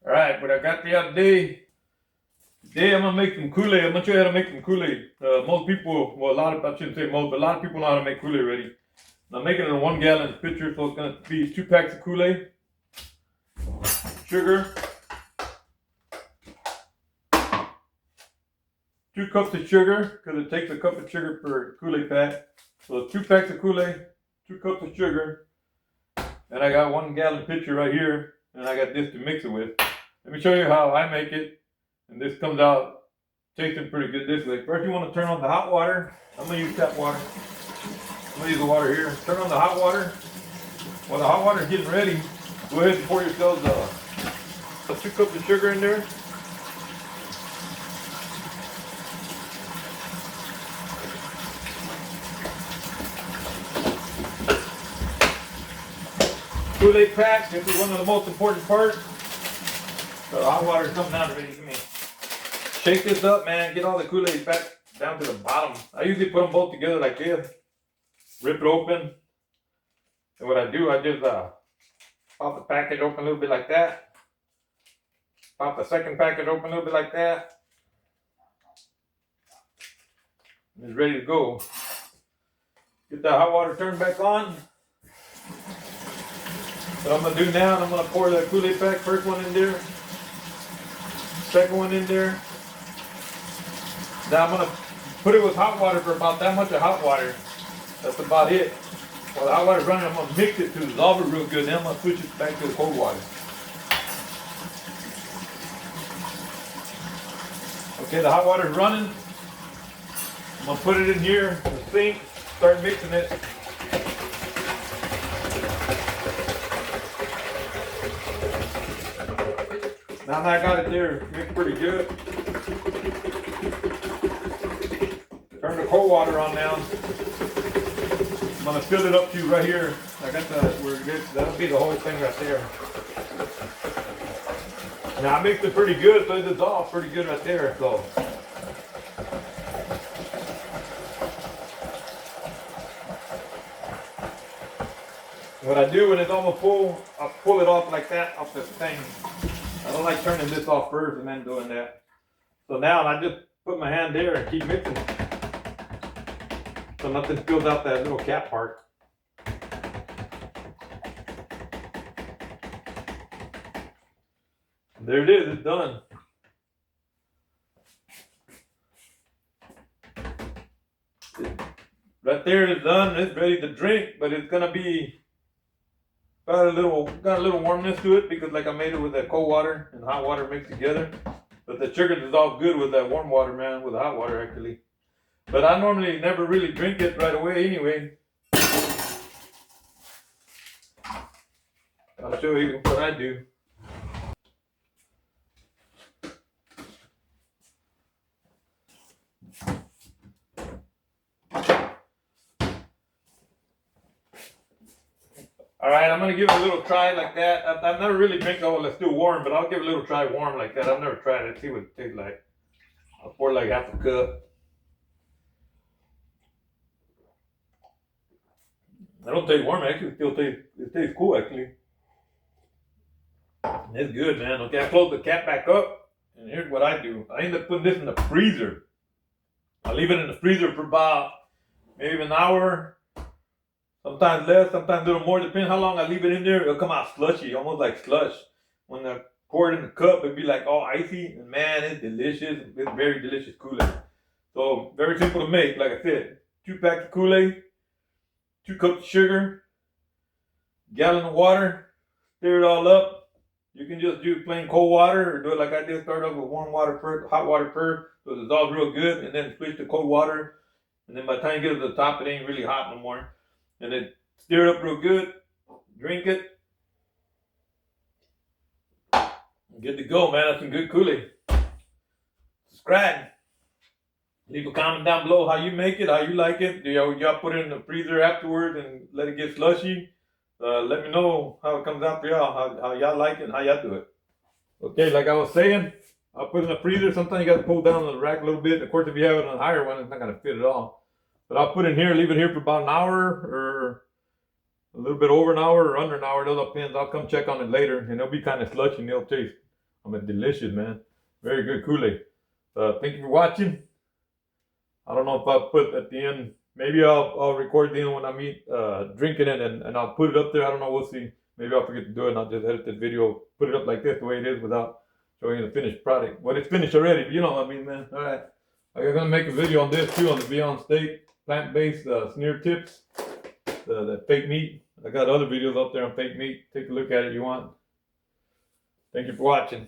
Alright, what I got for you today. Today I'm gonna make some Kool-Aid. I'm gonna show you how to make some Kool-Aid. Most people, well, I shouldn't say most, but a lot of people know how to make Kool-Aid already. I'm making it in a 1 gallon pitcher, so it's gonna be 2 packs of Kool-Aid, sugar, 2 cups of sugar, because it takes a cup of sugar per Kool-Aid pack. So 2 packs of Kool-Aid, 2 cups of sugar, and I got 1 gallon pitcher right here, and I got this to mix it with. Let me show you how I make it, and this comes out tasting pretty good this way. First you want to turn on the hot water. I'm going to use tap water. I'm going to use the water here. Turn on the hot water. While the hot water is getting ready, go ahead and pour yourselves 2 cups of sugar in there. Kool-Aid pack, this is one of the most important parts. So the hot water is coming out already. Give me. Shake this up, man. Get all the Kool-Aid back down to the bottom. I usually put them both together like this. Rip it open. And what I do, I just pop the package open a little bit like that. Pop the second package open a little bit like that. And it's ready to go. Get that hot water turned back on. What I'm going to do now, I'm going to pour that Kool-Aid pack. First one in there. Second one in there. Now I'm going to put it with hot water for about that much of hot water. That's about it. While the hot water's running, I'm going to mix it to dissolve it real good. Then I'm going to switch it back to the cold water. Okay, the hot water's running. I'm going to put it in here in the sink, start mixing it. Now that I got it there mixed pretty good. Turn the cold water on now. I'm gonna fill it up to right here. I got that'll be the whole thing right there. Now I mixed it pretty good, so it dissolved pretty good right there. So what I do when it's almost full, I pull it off like that off this thing. I don't like turning this off first and then doing that. So now I just put my hand there and keep mixing. So nothing spills out that little cap part. There it is, it's done. Right there it's done, it's ready to drink, but it's gonna be got a little warmness to it because like I made it with that cold water and hot water mixed together. But the sugar dissolved good with that warm water, man, with the hot water actually. But I normally never really drink it right away anyway. I'll show you what I do. Alright, I'm going to give it a little try like that. I've never really drank it while it's still warm, but I'll give it a little try warm like that. I've never tried it. See what it tastes like. I'll pour like half a cup. I don't taste warm, actually. It tastes cool, actually. It's good, man. Okay, I close the cap back up, and here's what I do. I end up putting this in the freezer. I leave it in the freezer for about maybe an hour. Sometimes less, sometimes a little more, depending how long I leave it in there. It'll come out slushy, almost like slush. When I pour it in the cup, it'll be like all icy. And man, it's delicious. It's very delicious Kool-Aid. So, very simple to make. Like I said, 2 packs of Kool-Aid, 2 cups of sugar, gallon of water, stir it all up. You can just do plain cold water or do it like I did. Start off with warm water first, hot water first, so it dissolves real good, and then switch to cold water. And then by the time you get to the top, it ain't really hot no more. And then stir it up real good, drink it. Good to go, man. That's some good Kool-Aid. Subscribe. Leave a comment down below how you make it, how you like it. Do y'all put it in the freezer afterwards and let it get slushy? Let me know how it comes out for y'all, how y'all like it and how y'all do it. Okay, like I was saying, I'll put it in the freezer. Sometimes you got to pull down the rack a little bit. Of course, if you have it on a higher one, it's not going to fit at all. But I'll put it in here, leave it here for about an hour or a little bit over an hour or under an hour. It all depends. I'll come check on it later, and it'll be kind of slushy and it'll taste I mean, delicious, man. Very good Kool-Aid. Thank you for watching. I don't know if I'll put at the end. Maybe I'll record the end when I'm drinking it, and I'll put it up there. I don't know. We'll see. Maybe I'll forget to do it, and I'll just edit the video, put it up like this, the way it is, without showing you the finished product. But it's finished already. But you know what I mean, man. All right. I'm gonna make a video on this too, on the Beyond Steak plant-based smear tips, the fake meat. I got other videos out there on fake meat. Take a look at it if you want. Thank you for watching.